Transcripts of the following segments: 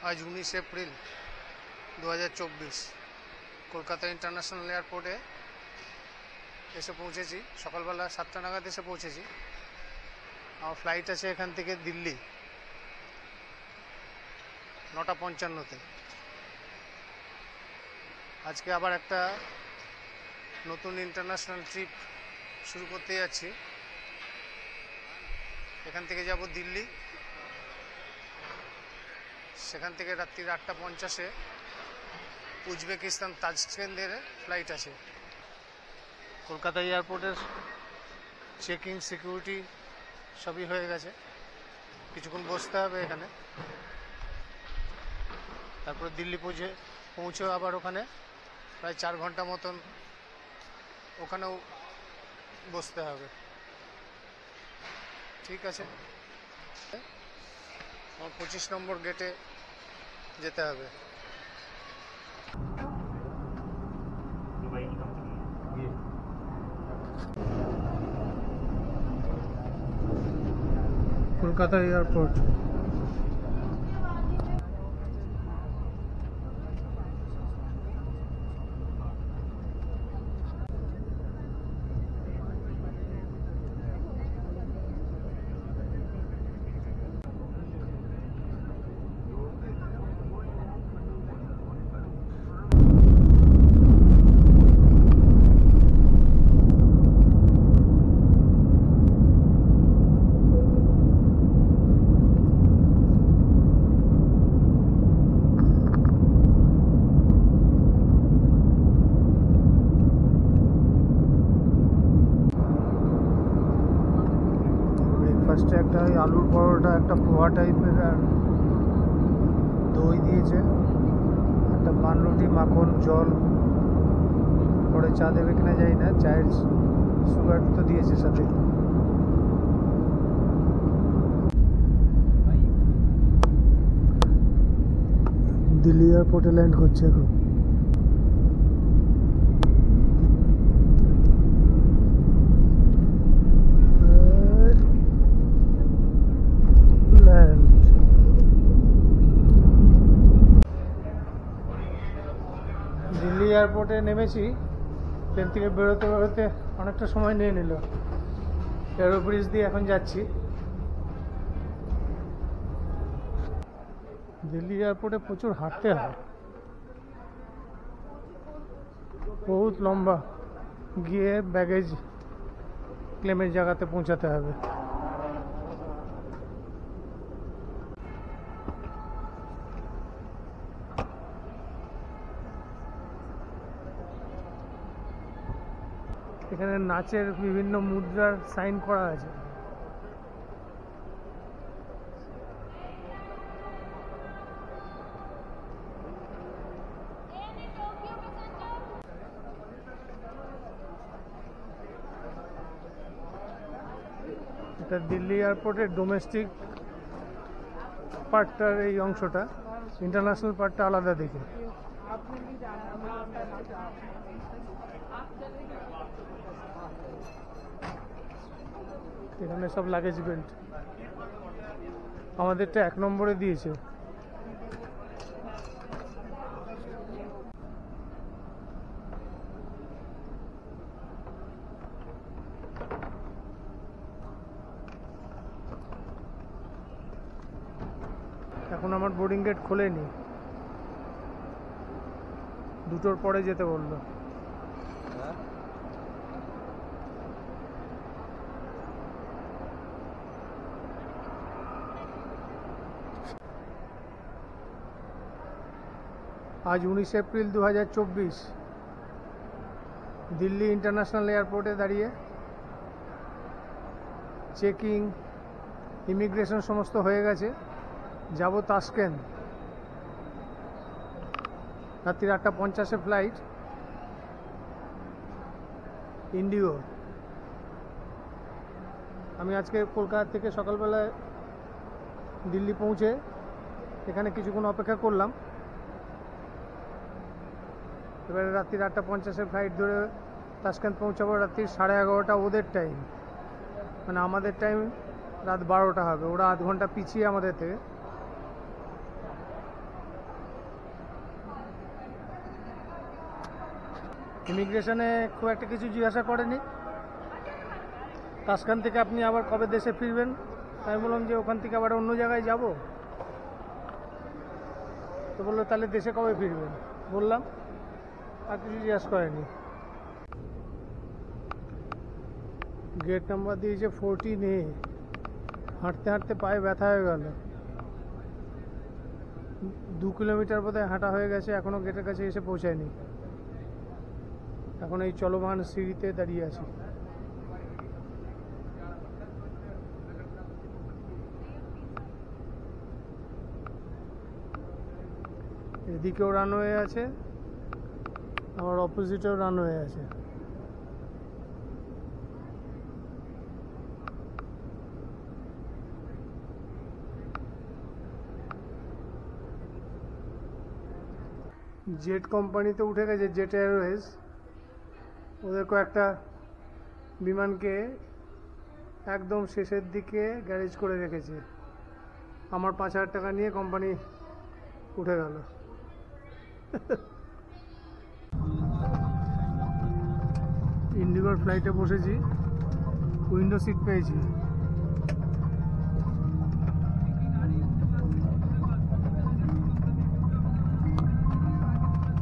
আজ 19 April 2024 Kolkata international এয়ারপোর্টে এসে পৌঁছেছি। সকালবেলা 7টা নাগাদ এসে পৌঁছেছি। আমার ফ্লাইট আছে এখান থেকে দিল্লি 9:55-তে। আজকে আবার একটা নতুন ইন্টারন্যাশনাল ট্রিপ শুরু করতে যাচ্ছি। এখান থেকে যাব দিল্লি, সেখান থেকে রাত্রি 8:50-এ উজবেকিস্তান তাজকেন্দের ফ্লাইট আছে। কলকাতা এয়ারপোর্টের চেকিং সিকিউরিটি সবই হয়ে গেছে, কিছুক্ষণ বসতে হবে এখানে। তারপরে দিল্লি পৌঁছে আবার ওখানে প্রায় 4 ঘন্টা মতন ওখানেও বসতে হবে। ঠিক আছে, আমার 25 নম্বর গেটে যেতে হবে। কলকাতা এয়ারপোর্ট। ব্রেকফাস্টে একটা আলুর পরোটা, একটা পোহা টাইপের, আর দই দিয়েছে, একটা পানরুটি, মাখন, জল। পরে চা দেবে কিনা জানি না, চায়ের সুগার তো দিয়েছে সাথে। দিল্লি এয়ারপোর্টে ল্যান্ড করছে এখন। দিল্লি এয়ারপোর্টে নেমেছি। প্লেন থেকে বেরোতে বেরোতে অনেকটা সময় নিয়ে নিল। এরো ব্রিজ দিয়ে এখন যাচ্ছি। দিল্লি এয়ারপোর্টে প্রচুর হাঁটতে হয়, বহুত লম্বা, গিয়ে ব্যাগেজ ক্লেমের জায়গাতে পৌঁছাতে হবে। এখানে নাচের বিভিন্ন মুদ্রার সাইন করা আছে। এটা দিল্লি এয়ারপোর্টের ডোমেস্টিক পার্টটার এই অংশটা, ইন্টারন্যাশনাল পার্টটা আলাদা দেখে। এখানে সব লাগেজ বেল্ট। আমাদেরটা 1 নম্বরে দিয়েছে। এখন আমার বোর্ডিং গেট খোলেনি, 2টোর পরে যেতে বললো। আজ 19 এপ্রিল 2024 দিল্লি ইন্টারন্যাশনাল এয়ারপোর্টে দাঁড়িয়ে চেকিং, ইমিগ্রেশন সমস্ত হয়ে গেছে। যাব তাশকেন্দ, রাত্রি 8:50-এ ফ্লাইট, ইন্ডিগো। আমি আজকে কলকাতা থেকে সকালবেলায় দিল্লি পৌঁছে এখানে কিছুক্ষণ অপেক্ষা করলাম। এবারে রাত্রি 8:50-এর ফ্লাইট ধরে তাশকেন্দ পৌঁছাবো রাত্রি 11:30 ওদের টাইম, মানে আমাদের টাইম রাত 12টা হবে। ওরা আধ ঘন্টা পিছিয়ে আমাদের থেকে। ইমিগ্রেশনে খুব একটা কিছু জিজ্ঞাসা করেনি। তাসখান থেকে আপনি আবার কবে দেশে ফিরবেন, আমি বললাম যে ওখান থেকে আবার অন্য জায়গায় যাব। তো বললো তাহলে দেশে কবে ফিরবেন, বললাম, আর কিছু জিজ্ঞাসা করেনি। গেট নাম্বার দিয়েছে 14A। হাঁটতে হাঁটতে পায়ে ব্যথা হয়ে গেল। 2 কিলোমিটার বোধহয় হাঁটা হয়ে গেছে, এখনো গেটের কাছে এসে পৌঁছায়নি। এখন এই চলমান সিঁড়িতে দাঁড়িয়ে আছি। এদিকেও রানওয়ে আছে, আমার অপোজিটেও রানওয়ে আছে। জেট কোম্পানিতে উঠে গেছে, জেট এয়ারওয়েজ। ওদের কয়েকটা বিমানকে একদম শেষের দিকে গ্যারেজ করে রেখেছে। আমার 5,000 টাকা নিয়ে কোম্পানি উঠে গেল। ইন্ডিগোর ফ্লাইটে বসেছি, উইন্ডো সিট পেয়েছি।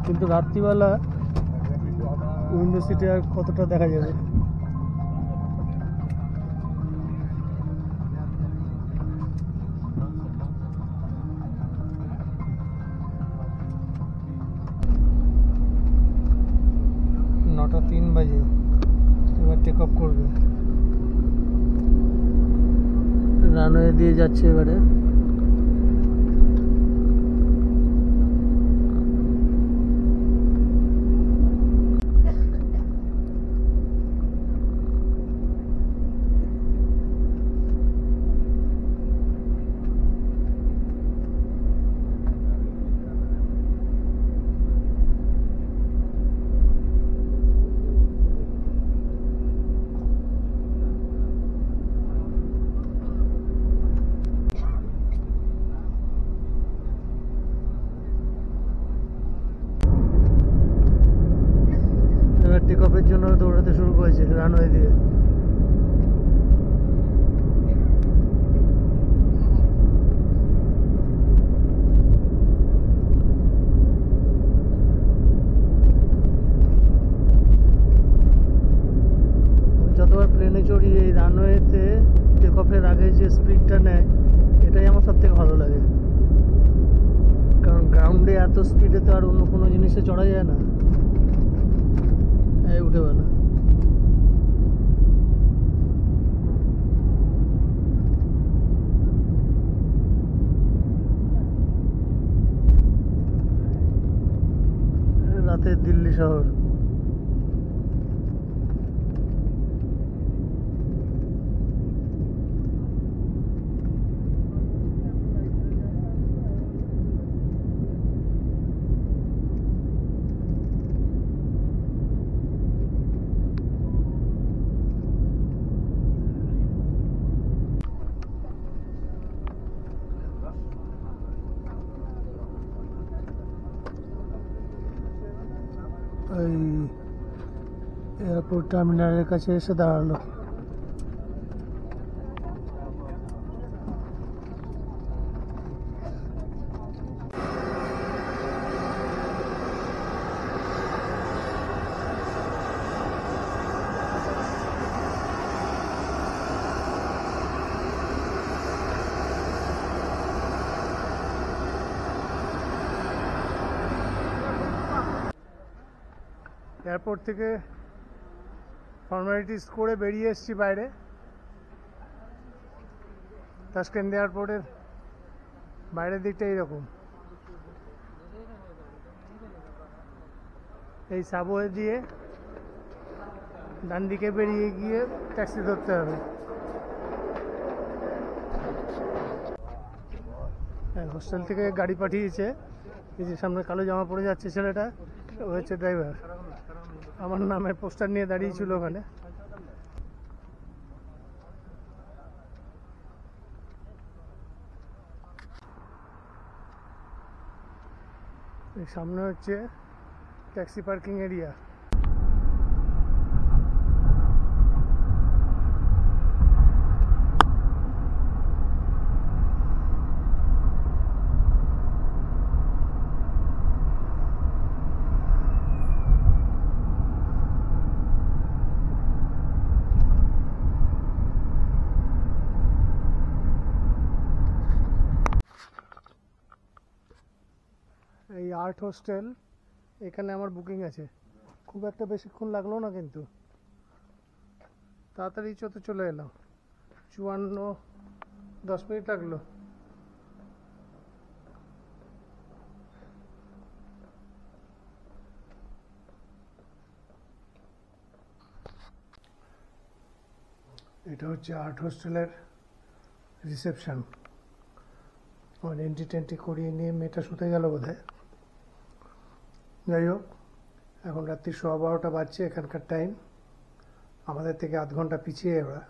কিন্তু রাত্রিবেলা উইন্ডো সিটে আর কতটা দেখা যাবে। নটা 3 বাজে, এবার টেক অফ করবে। রানওয়ে দিয়ে যাচ্ছে এবারে। টেক অফের জন্য দৌড়াতে শুরু করেছে রানওয়ে দিয়ে। আমি যতবার প্লেনে চড়ি, এই রানওয়েতে টেক অফের আগে যে স্পিডটা নেয়, এটাই আমার সব থেকে ভালো লাগে। কারণ গ্রাউন্ডে এত স্পিডে তো আর অন্য কোনো জিনিসে চড়া যায় না। উঠে গেল। রাতের দিল্লি শহর। এই এয়ারপোর্ট টার্মিনালের কাছে এসে দাঁড়ালো। এয়ারপোর্ট থেকে ফর্মালিটিস করে বেরিয়ে এসেছি বাইরে। তাসকেন্দ এয়ারপোর্টের বাইরের দিকটা এইরকম। এই সাবওয়ে দিয়ে ডান দিকে বেরিয়ে গিয়ে ট্যাক্সি ধরতে হবে। হোস্টেল থেকে গাড়ি পাঠিয়েছে। এই যে সামনে কালো জামা পরে যাচ্ছে ছেলেটা, ও হচ্ছে ড্রাইভার। আমার নামের পোস্টার নিয়ে দাঁড়িয়েছিল ওখানে। সামনে হচ্ছে ট্যাক্সি পার্কিং এরিয়া। এই আর্ট হোস্টেল, এখানে আমার বুকিং আছে। খুব একটা বেশিক্ষণ লাগলো না, কিন্তু তাড়াতাড়ি চলে এলাম। 10 মিনিট লাগলো। এটা হচ্ছে আর্ট হোস্টেলের রিসেপশন। আমার এন্ট্রি টেন্ট্রি করিয়ে নিয়ে মেয়েটা শুতে গেল বোধহয়। যাই হোক, এখন রাত্রি 12:15 বাজছে এখানকার টাইম। আমাদের থেকে আধ ঘন্টা পিছিয়ে ওরা।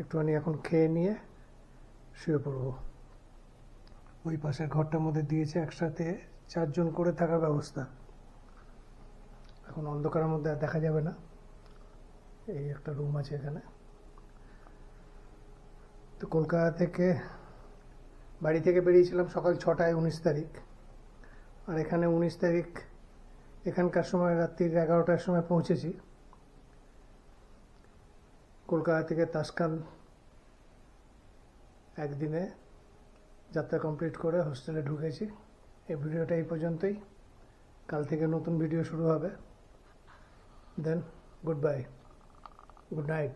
একটুখানি এখন খেয়ে নিয়ে শুয়ে পড়বো। ওই পাশের ঘরটার মধ্যে দিয়েছে একসাথে 4 জন করে থাকার ব্যবস্থা। এখন অন্ধকারের মধ্যে আর দেখা যাবে না। এই একটা রুম আছে এখানে। তো কলকাতা থেকে বাড়ি থেকে বেরিয়েছিলাম সকাল 6টায় 19 তারিখ। আর এখানে 19 তারিখ এখানকার সময় রাত্রির 11টার সময় পৌঁছেছি। কলকাতা থেকে তাসকান্দ একদিনে যাত্রা কমপ্লিট করে হোস্টেলে ঢুকেছি। এই ভিডিওটা এই পর্যন্তই। কাল থেকে নতুন ভিডিও শুরু হবে। দেন গুড বাই, গুড নাইট।